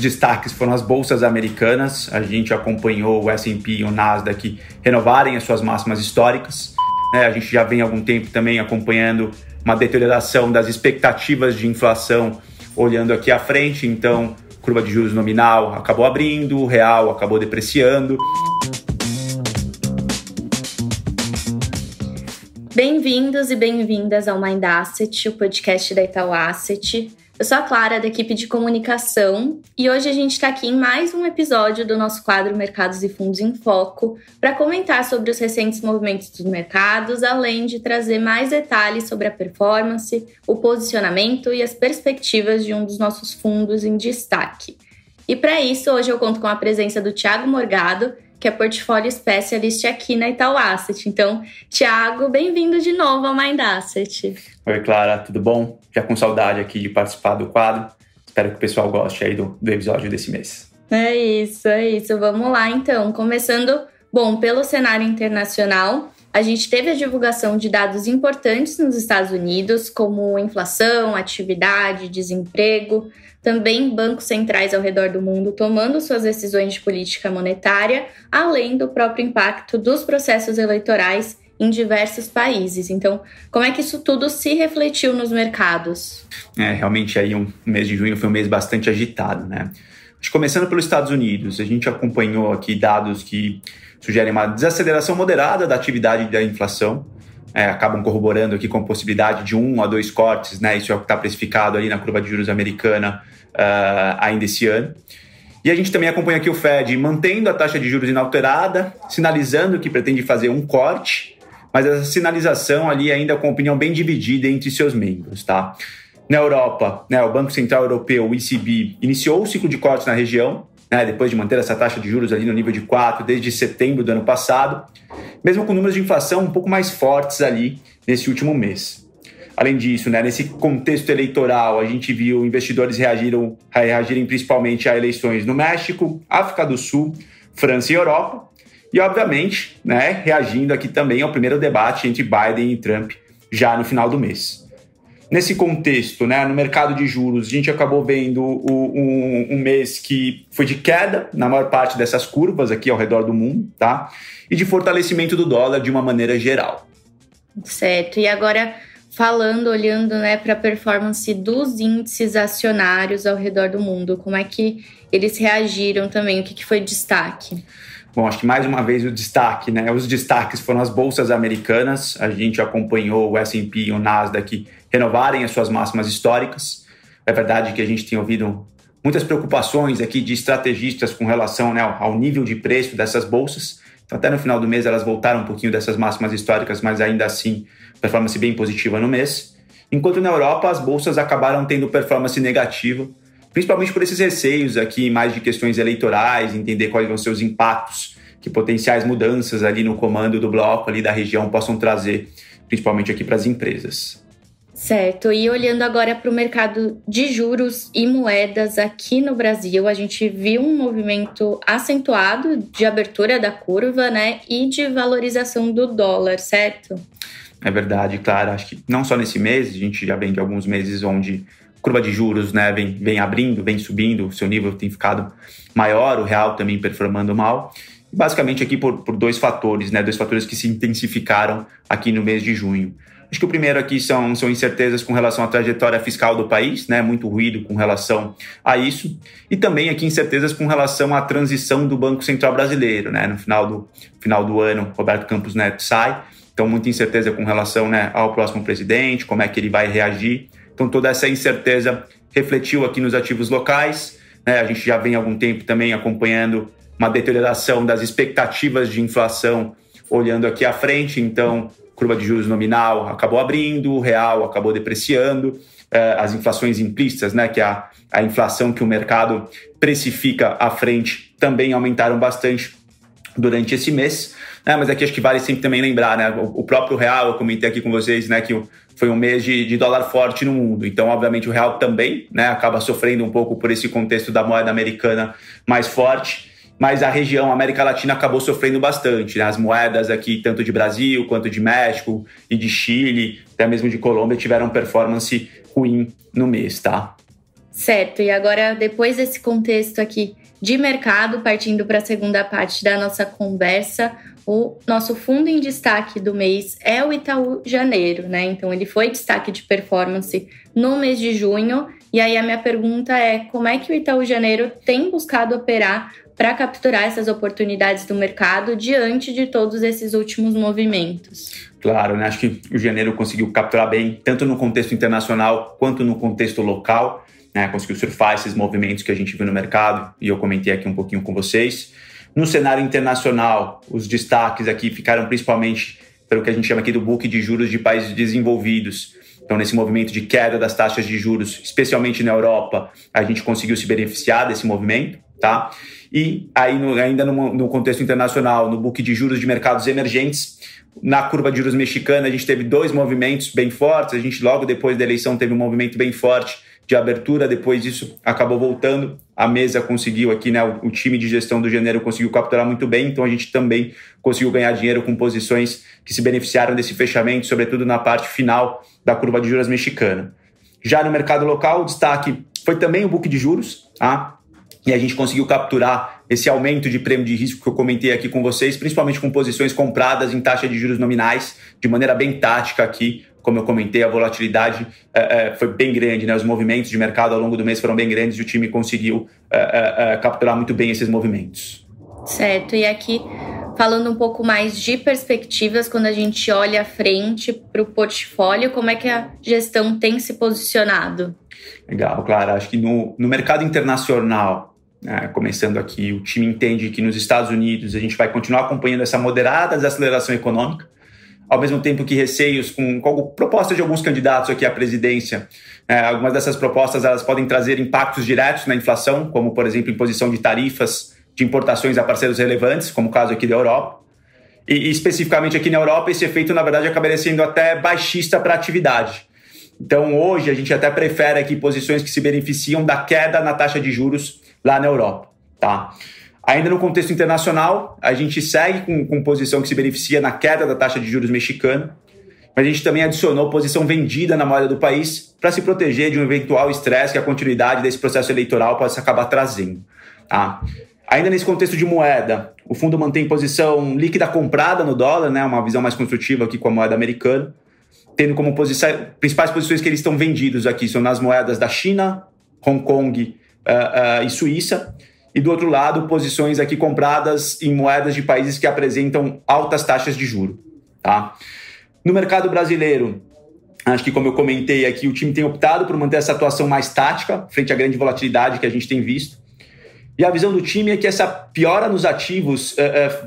destaques foram as bolsas americanas. A gente acompanhou o S&P e o Nasdaq renovarem as suas máximas históricas. A gente já vem há algum tempo também acompanhando uma deterioração das expectativas de inflação olhando aqui à frente. Então, curva de juros nominal acabou abrindo, o real acabou depreciando. Bem-vindos e bem-vindas ao Mind Asset, o podcast da Itaú Asset. Eu sou a Clara, da equipe de comunicação, e hoje a gente está aqui em mais um episódio do nosso quadro Mercados e Fundos em Foco para comentar sobre os recentes movimentos dos mercados, além de trazer mais detalhes sobre a performance, o posicionamento e as perspectivas de um dos nossos fundos em destaque. E para isso, hoje eu conto com a presença do Thiago Morgado, que é Portfólio Specialist aqui na Itaú Asset. Então, Thiago, bem-vindo de novo ao Mind Asset. Oi, Clara, tudo bom? Já com saudade aqui de participar do quadro. Espero que o pessoal goste aí do episódio desse mês. É isso. Vamos lá, então. Começando, pelo cenário internacional, a gente teve a divulgação de dados importantes nos Estados Unidos, como inflação, atividade, desemprego, também bancos centrais ao redor do mundo tomando suas decisões de política monetária, além do próprio impacto dos processos eleitorais em diversos países. Então, como é que isso tudo se refletiu nos mercados? Realmente aí o mês de junho foi um mês bastante agitado, né? Começando pelos Estados Unidos, a gente acompanhou aqui dados que sugerem uma desaceleração moderada da atividade da inflação, acabam corroborando aqui com a possibilidade de 1 a 2 cortes, né? Isso é o que está precificado ali na curva de juros americana ainda esse ano. E a gente também acompanha aqui o Fed mantendo a taxa de juros inalterada, sinalizando que pretende fazer um corte, mas essa sinalização ali ainda com opinião bem dividida entre seus membros, tá? Na Europa, o Banco Central Europeu, o ECB, iniciou o ciclo de cortes na região, depois de manter essa taxa de juros ali no nível de 4 desde setembro do ano passado, mesmo com números de inflação um pouco mais fortes ali nesse último mês. Além disso, nesse contexto eleitoral, a gente viu investidores reagirem principalmente a eleições no México, África do Sul, França e Europa, e obviamente, reagindo aqui também ao primeiro debate entre Biden e Trump já no final do mês. Nesse contexto, no mercado de juros, a gente acabou vendo um mês que foi de queda na maior parte dessas curvas aqui ao redor do mundo, tá? E de fortalecimento do dólar de uma maneira geral. Certo. E agora, olhando para a performance dos índices acionários ao redor do mundo, como é que eles reagiram também? O que foi destaque? Bom, acho que mais uma vez o destaque, os destaques foram as bolsas americanas. A gente acompanhou o S&P e o Nasdaq renovarem as suas máximas históricas. É verdade que a gente tem ouvido muitas preocupações aqui de estrategistas com relação ao nível de preço dessas bolsas. Então, até no final do mês elas voltaram um pouquinho dessas máximas históricas, mas ainda assim, performance bem positiva no mês. Enquanto na Europa, as bolsas acabaram tendo performance negativa, principalmente por esses receios aqui, mais de questões eleitorais, entender quais vão ser os impactos que potenciais mudanças ali no comando do bloco, ali da região, possam trazer, principalmente aqui para as empresas. Certo, e olhando agora para o mercado de juros e moedas aqui no Brasil, a gente viu um movimento acentuado de abertura da curva, e de valorização do dólar, certo? É verdade, claro. Acho que não só nesse mês, a gente já vem de alguns meses onde a curva de juros vem abrindo, vem subindo, o seu nível tem ficado maior, o real também performando mal. Basicamente aqui por dois fatores, dois fatores que se intensificaram aqui no mês de junho. Acho que o primeiro aqui são incertezas com relação à trajetória fiscal do país, muito ruído com relação a isso. E também aqui incertezas com relação à transição do Banco Central Brasileiro, No final do ano, Roberto Campos Neto sai. Então, muita incerteza com relação ao próximo presidente, como é que ele vai reagir. Então, toda essa incerteza refletiu aqui nos ativos locais. A gente já vem há algum tempo também acompanhando uma deterioração das expectativas de inflação olhando aqui à frente. Então, curva de juros nominal acabou abrindo, o real acabou depreciando, as inflações implícitas, que é a inflação que o mercado precifica à frente, também aumentaram bastante durante esse mês. Mas aqui acho que vale sempre também lembrar, o próprio real, eu comentei aqui com vocês, que foi um mês de dólar forte no mundo. Então, obviamente, o real também acaba sofrendo um pouco por esse contexto da moeda americana mais forte. Mas a região, a América Latina, acabou sofrendo bastante. As moedas aqui, tanto de Brasil, quanto de México e de Chile, até mesmo de Colômbia, tiveram performance ruim no mês, tá? Certo, e agora depois desse contexto aqui de mercado, partindo para a segunda parte da nossa conversa, o nosso fundo em destaque do mês é o Itaú Janeiro, né? Então ele foi destaque de performance no mês de junho, e aí a minha pergunta é como é que o Itaú Janeiro tem buscado operar para capturar essas oportunidades do mercado diante de todos esses últimos movimentos? Claro, né? Acho que o Janeiro conseguiu capturar bem, tanto no contexto internacional quanto no contexto local, né? Conseguiu surfar esses movimentos que a gente viu no mercado, e eu comentei aqui um pouquinho com vocês. No cenário internacional, os destaques aqui ficaram principalmente pelo que a gente chama aqui do book de juros de países desenvolvidos. Então, nesse movimento de queda das taxas de juros, especialmente na Europa, a gente conseguiu se beneficiar desse movimento, tá? E aí, ainda no contexto internacional, no book de juros de mercados emergentes, na curva de juros mexicana, a gente teve 2 movimentos bem fortes. A gente, logo depois da eleição, teve um movimento bem forte de abertura. Depois disso, acabou voltando. A mesa conseguiu aqui, né? O time de gestão do Janeiro conseguiu capturar muito bem. Então, a gente também conseguiu ganhar dinheiro com posições que se beneficiaram desse fechamento, sobretudo na parte final da curva de juros mexicana. Já no mercado local, o destaque foi também o book de juros, tá? E a gente conseguiu capturar esse aumento de prêmio de risco que eu comentei aqui com vocês, principalmente com posições compradas em taxa de juros nominais, de maneira bem tática aqui. Como eu comentei, a volatilidade foi bem grande, né? Os movimentos de mercado ao longo do mês foram bem grandes e o time conseguiu capturar muito bem esses movimentos. Certo, e aqui falando um pouco mais de perspectivas, quando a gente olha à frente para o portfólio, como é que a gestão tem se posicionado? Legal, claro. Acho que no mercado internacional, começando aqui, o time entende que nos Estados Unidos a gente vai continuar acompanhando essa moderada desaceleração econômica, ao mesmo tempo que receios com propostas de alguns candidatos aqui à presidência. Algumas dessas propostas elas podem trazer impactos diretos na inflação, como, por exemplo, imposição de tarifas de importações a parceiros relevantes, como o caso aqui da Europa. E especificamente aqui na Europa, esse efeito, na verdade, acabaria sendo até baixista para a atividade. Então, hoje, a gente até prefere aqui posições que se beneficiam da queda na taxa de juros lá na Europa, tá? Ainda no contexto internacional, a gente segue com posição que se beneficia na queda da taxa de juros mexicana, mas a gente também adicionou posição vendida na moeda do país para se proteger de um eventual estresse que a continuidade desse processo eleitoral possa acabar trazendo, tá? Ainda nesse contexto de moeda, o fundo mantém posição líquida comprada no dólar, né? Uma visão mais construtiva aqui com a moeda americana, tendo como principais posições que eles estão vendidos aqui são nas moedas da China, Hong Kong e Suíça, e do outro lado, posições aqui compradas em moedas de países que apresentam altas taxas de juros, tá? No mercado brasileiro, acho que como eu comentei aqui, o time tem optado por manter essa atuação mais tática frente à grande volatilidade que a gente tem visto. E a visão do time é que essa piora nos ativos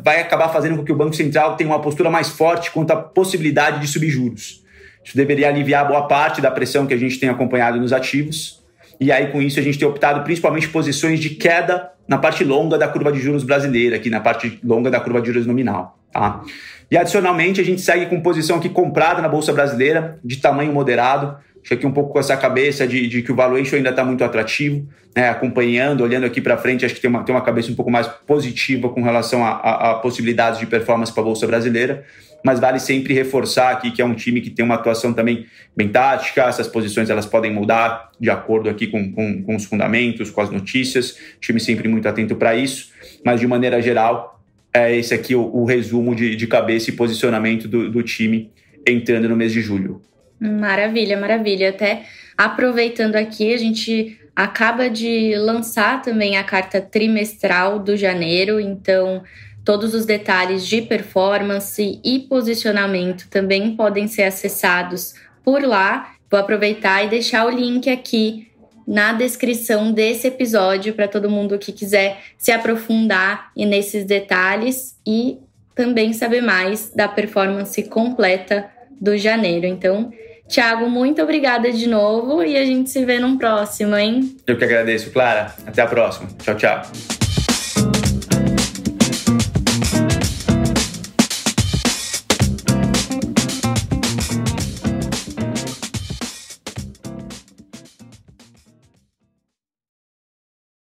vai acabar fazendo com que o Banco Central tenha uma postura mais forte quanto à possibilidade de subir juros. Isso deveria aliviar boa parte da pressão que a gente tem acompanhado nos ativos. E aí, com isso, a gente tem optado principalmente posições de queda na parte longa da curva de juros brasileira, aqui na parte longa da curva de juros nominal, tá? E, adicionalmente, a gente segue com posição aqui comprada na Bolsa Brasileira, de tamanho moderado. Acho que aqui um pouco com essa cabeça de que o valuation ainda está muito atrativo, né? Acompanhando, olhando aqui para frente, acho que tem uma cabeça um pouco mais positiva com relação a possibilidades de performance para a Bolsa Brasileira. Mas vale sempre reforçar aqui que é um time que tem uma atuação também bem tática. Essas posições elas podem mudar de acordo aqui com os fundamentos, com as notícias. O time sempre muito atento para isso. Mas, de maneira geral, é esse aqui o resumo de cabeça e posicionamento do time entrando no mês de julho. Maravilha, maravilha. Até aproveitando aqui, a gente acaba de lançar também a carta trimestral do janeiro. Então, todos os detalhes de performance e posicionamento também podem ser acessados por lá. Vou aproveitar e deixar o link aqui na descrição desse episódio para todo mundo que quiser se aprofundar nesses detalhes e também saber mais da performance completa do janeiro. Então, Thiago, muito obrigada de novo e a gente se vê num próximo, hein? Eu que agradeço, Clara. Até a próxima. Tchau, tchau.